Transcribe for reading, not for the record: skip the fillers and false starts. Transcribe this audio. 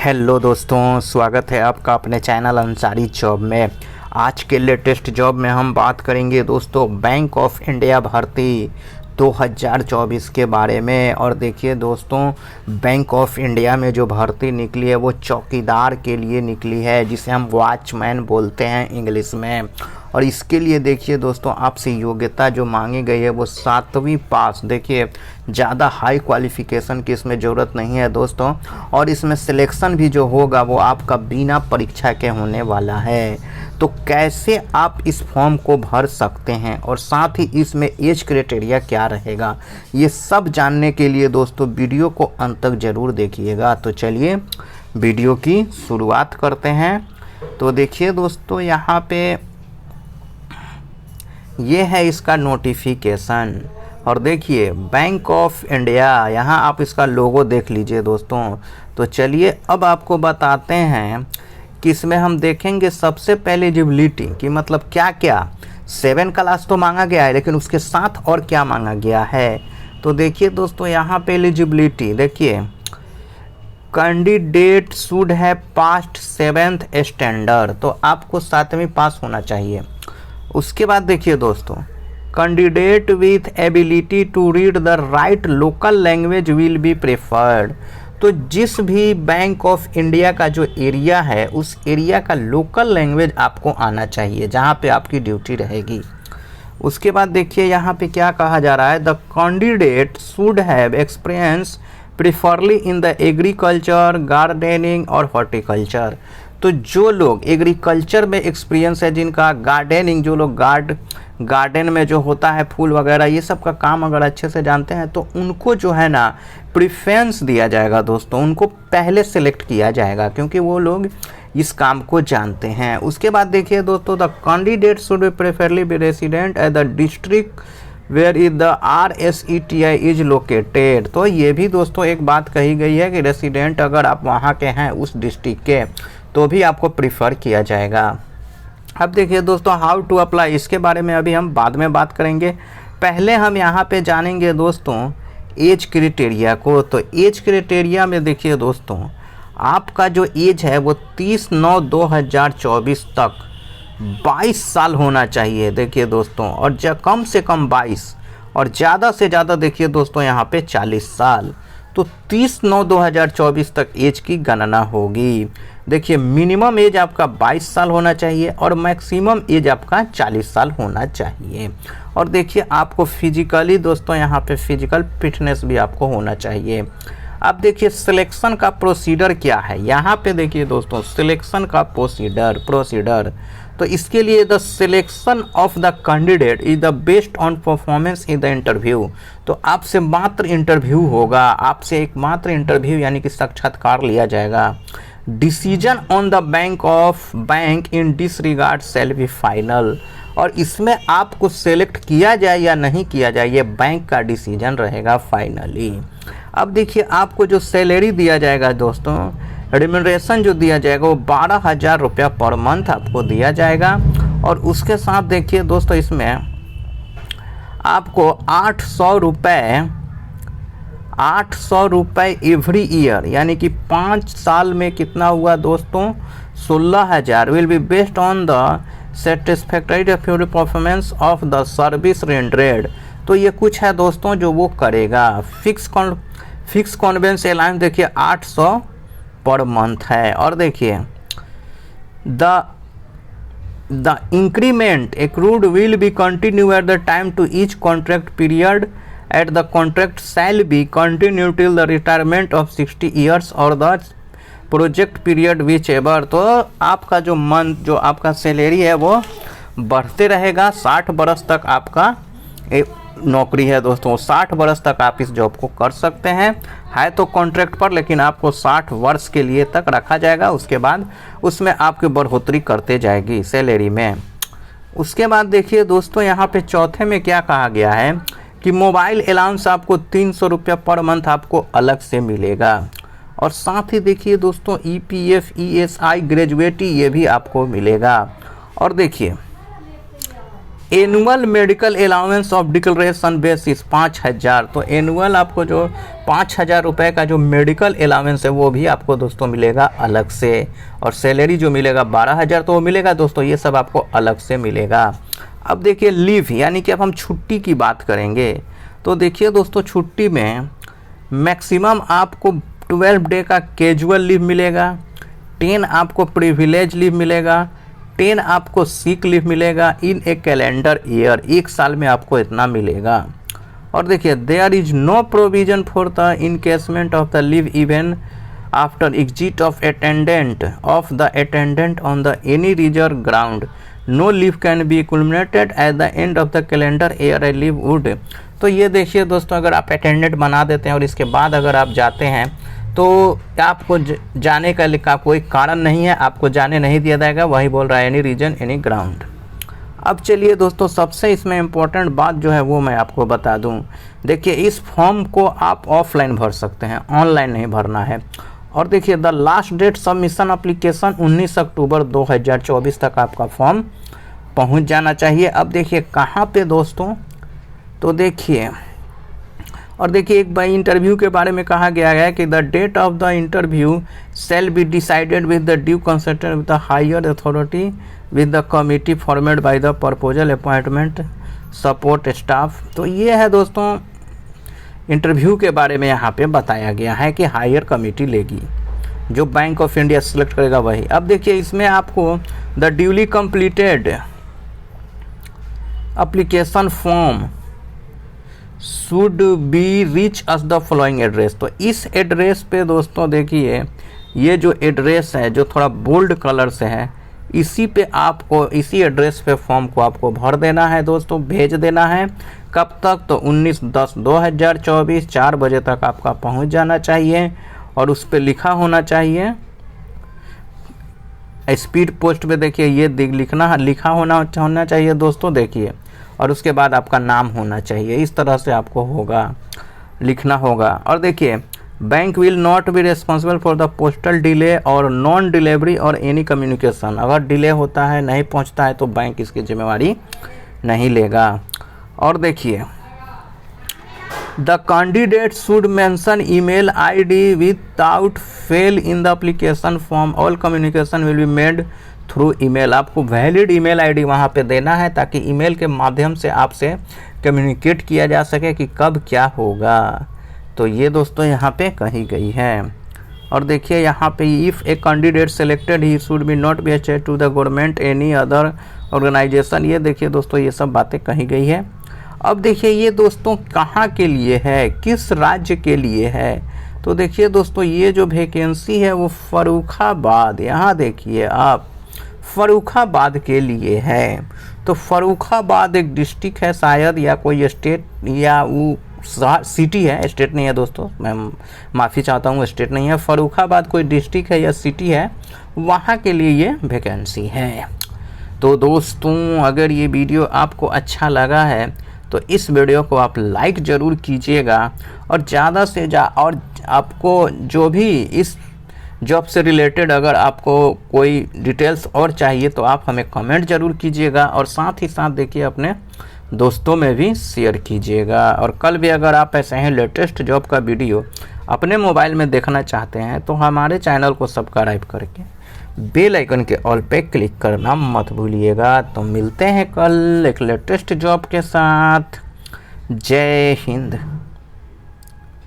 Hello दोस्तों, स्वागत है आपका अपने चैनल अंसारी जॉब में। आज के लेटेस्ट जॉब में हम बात करेंगे दोस्तों बैंक ऑफ इंडिया भर्ती 2024 के बारे में। और देखिए दोस्तों, बैंक ऑफ इंडिया में जो भर्ती निकली है वो चौकीदार के लिए निकली है, जिसे हम वॉचमैन बोलते हैं इंग्लिश में। और इसके लिए देखिए दोस्तों, आपसे योग्यता जो मांगी गई है वो 7वीं पास। देखिए ज़्यादा हाई क्वालिफ़िकेशन की इसमें ज़रूरत नहीं है दोस्तों। और इसमें सिलेक्शन भी जो होगा वो आपका बिना परीक्षा के होने वाला है। तो कैसे आप इस फॉर्म को भर सकते हैं और साथ ही इसमें एज क्राइटेरिया क्या रहेगा, ये सब जानने के लिए दोस्तों वीडियो को अंत तक ज़रूर देखिएगा। तो चलिए वीडियो की शुरुआत करते हैं। तो देखिए दोस्तों, यहाँ पे ये है इसका नोटिफिकेशन। और देखिए बैंक ऑफ इंडिया, यहाँ आप इसका लोगो देख लीजिए दोस्तों। तो चलिए अब आपको बताते हैं कि इसमें हम देखेंगे सबसे पहले एलिजिबिलिटी कि मतलब क्या क्या 7 क्लास तो मांगा गया है, लेकिन उसके साथ और क्या मांगा गया है। तो देखिए दोस्तों, यहाँ पे एलिजिबिलिटी देखिए, कैंडिडेट शुड है पास्ट 7th स्टैंडर्ड, तो आपको 7वीं पास होना चाहिए। उसके बाद देखिए दोस्तों, candidate with ability to read the right local language will be preferred. तो जिस भी बैंक ऑफ इंडिया का जो एरिया है उस एरिया का लोकल लैंग्वेज आपको आना चाहिए जहां पे आपकी ड्यूटी रहेगी। उसके बाद देखिए यहाँ पे क्या कहा जा रहा है, the candidate should have experience preferably in the agriculture, gardening और हॉर्टिकल्चर। तो जो लोग एग्रीकल्चर में एक्सपीरियंस है, जिनका गार्डनिंग, जो लोग गार्डन में जो होता है फूल वगैरह ये सब का काम अगर अच्छे से जानते हैं तो उनको जो है ना प्रेफरेंस दिया जाएगा दोस्तों। उनको पहले सेलेक्ट किया जाएगा क्योंकि वो लोग इस काम को जानते हैं। उसके बाद देखिए दोस्तों, the candidate should be preferably be resident at the district where is the RSETI is located. तो ये भी दोस्तों एक बात कही गई है कि रेसिडेंट अगर आप वहाँ के हैं उस डिस्ट्रिक्ट के तो भी आपको प्रीफर किया जाएगा। अब देखिए दोस्तों, हाउ टू अप्लाई, इसके बारे में अभी हम बाद में बात करेंगे। पहले हम यहाँ पे जानेंगे दोस्तों एज क्राइटेरिया को। तो एज क्राइटेरिया में देखिए दोस्तों, आपका जो एज है वो 30/9/2024 तक 22 साल होना चाहिए। देखिए दोस्तों, और कम से कम 22 और ज़्यादा से ज़्यादा देखिए दोस्तों यहाँ पे 40 साल। तो 30/9/2024 तक एज की गणना होगी। देखिए मिनिमम एज आपका 22 साल होना चाहिए और मैक्सिमम एज आपका 40 साल होना चाहिए। और देखिए आपको फिजिकली दोस्तों यहाँ पे फिजिकल फिटनेस भी आपको होना चाहिए। अब देखिए सिलेक्शन का प्रोसीडर क्या है। यहाँ पे देखिए दोस्तों, सिलेक्शन का प्रोसीडर तो इसके लिए the selection of the candidate is the based on performance in the interview. तो आपसे मात्र इंटरव्यू होगा, आपसे एक मात्र इंटरव्यू यानी कि साक्षात्कार लिया जाएगा। Decision on the bank in this regard shall be final. और इसमें आपको सेलेक्ट किया जाए या नहीं किया जाए ये बैंक का डिसीजन रहेगा फाइनली। अब देखिए आपको जो सैलरी दिया जाएगा दोस्तों, रेम्यूनरेशन जो दिया जाएगा वो 12,000 रुपया पर मंथ आपको दिया जाएगा। और उसके साथ देखिए दोस्तों, इसमें आपको 800 रुपये एवरी ईयर, यानी कि 5 साल में कितना हुआ दोस्तों, 16,000 will be based on the satisfactory performance of the service rendered. तो ये कुछ है दोस्तों जो वो करेगा। फिक्स कॉन्वेंस अलाउंस देखिए 800 पर मंथ है। और देखिए the increment accrued will be continue at the time to each contract period at the contract shall be continue till the retirement of 60 years और the project period which ever. तो आपका जो month जो आपका salary है वो बढ़ते रहेगा। 60 बरस तक आपका नौकरी है दोस्तों, 60 बरस तक आप इस जॉब को कर सकते हैं। है तो कॉन्ट्रैक्ट पर, लेकिन आपको 60 वर्ष के लिए तक रखा जाएगा। उसके बाद उसमें आपकी बढ़ोतरी करते जाएगी सैलरी में। उसके बाद देखिए दोस्तों, यहाँ पे चौथे में क्या कहा गया है कि मोबाइल अलाउंस आपको 300 रुपया पर मंथ आपको अलग से मिलेगा। और साथ ही देखिए दोस्तों EPF ESI ग्रेजुएटी ये भी आपको मिलेगा। और देखिए annual medical allowance of declaration basis 5,000। तो एनुअल आपको जो 5,000 रुपये का जो मेडिकल अलाउंस है वो भी आपको दोस्तों मिलेगा अलग से, और सैलरी जो मिलेगा 12,000 तो वो मिलेगा दोस्तों, ये सब आपको अलग से मिलेगा। अब देखिए लीव, यानी कि अब हम छुट्टी की बात करेंगे। तो देखिए दोस्तों छुट्टी में मैक्सिमम आपको 12 डे का कैजुअल लीव मिलेगा, 10 आपको प्रिविलेज लीव मिलेगा, 10 आपको सिक लीव मिलेगा इन ए कैलेंडर ईयर, एक साल में आपको इतना मिलेगा। और देखिए there is no provision for the encashment of the leave even after exit of the attendant on the any reserve ground, no leave can be accumulated at the end of the calendar year a leave would. तो ये देखिए दोस्तों, अगर आप attendant बना देते हैं और इसके बाद अगर आप जाते हैं तो आपको जाने का कोई कारण नहीं है, आपको जाने नहीं दिया जाएगा, वही बोल रहा है एनी रीजन एनी ग्राउंड। अब चलिए दोस्तों सबसे इसमें इम्पोर्टेंट बात जो है वो मैं आपको बता दूं। देखिए इस फॉर्म को आप ऑफलाइन भर सकते हैं, ऑनलाइन नहीं भरना है। और देखिए the last date submission application 19 October 2024 तक आपका फॉर्म पहुंच जाना चाहिए। अब देखिए कहाँ पे दोस्तों, तो देखिए और देखिए एक बार इंटरव्यू के बारे में कहा गया है कि the date of the interview shall be decided with the due consult with the higher authority with the committee formed by the proposal appointment support staff. तो ये है दोस्तों इंटरव्यू के बारे में यहाँ पे बताया गया है कि हायर कमेटी लेगी, जो बैंक ऑफ इंडिया सेलेक्ट करेगा वही। अब देखिए इसमें आपको the duly completed application form should be reach us the following address. तो इस एड्रेस पे दोस्तों देखिए ये जो एड्रेस है जो थोड़ा बोल्ड कलर से है, इसी पे आपको इसी एड्रेस पे फॉर्म को आपको भर देना है दोस्तों, भेज देना है। कब तक, तो 19/10/2024 4 बजे तक आपका पहुंच जाना चाहिए। और उस पर लिखा होना चाहिए स्पीड पोस्ट पे, देखिए ये लिखा होना चाहिए दोस्तों देखिए। और उसके बाद आपका नाम होना चाहिए, इस तरह से आपको लिखना होगा। और देखिए bank will not be responsible for the postal delay और नॉन डिलीवरी और एनी कम्युनिकेशन। अगर डिले होता है, नहीं पहुंचता है, तो बैंक इसकी जिम्मेवारी नहीं लेगा। और देखिए the candidate should mention email ID without fail in the application form, all communication will be made through email. आपको वैलिड ईमेल आईडी वहाँ पे देना है ताकि ईमेल के माध्यम से आपसे कम्युनिकेट किया जा सके कि कब क्या होगा। तो ये दोस्तों यहाँ पे कही गई है। और देखिए यहाँ पे if a candidate selected he should be not be attached to the government any other organisation. ये देखिए दोस्तों ये सब बातें कही गई है। अब देखिए ये दोस्तों कहाँ के लिए है, किस राज्य के लिए है। तो देखिए दोस्तों ये जो वैकेंसी है वो फर्रुखाबाद, यहाँ देखिए आप फर्रुखाबाद के लिए है। तो फर्रुखाबाद एक डिस्ट्रिक्ट है शायद, या कोई स्टेट, या वो सिटी है, स्टेट नहीं है दोस्तों, मैं माफ़ी चाहता हूँ, स्टेट नहीं है। फर्रुखाबाद कोई डिस्ट्रिक्ट है या सिटी है, वहाँ के लिए ये वैकेंसी है। तो दोस्तों अगर ये वीडियो आपको अच्छा लगा है तो इस वीडियो को आप लाइक ज़रूर कीजिएगा, और ज़्यादा से ज़्यादा, और आपको जो भी इस जॉब से रिलेटेड अगर आपको कोई डिटेल्स और चाहिए तो आप हमें कमेंट ज़रूर कीजिएगा। और साथ ही साथ देखिए अपने दोस्तों में भी शेयर कीजिएगा। और कल भी अगर आप ऐसे ही लेटेस्ट जॉब का वीडियो अपने मोबाइल में देखना चाहते हैं तो हमारे चैनल को सब्सक्राइब करके बेल आइकन के ऑल पे क्लिक करना मत भूलिएगा। तो मिलते हैं कल एक लेटेस्ट जॉब के साथ। जय हिंद।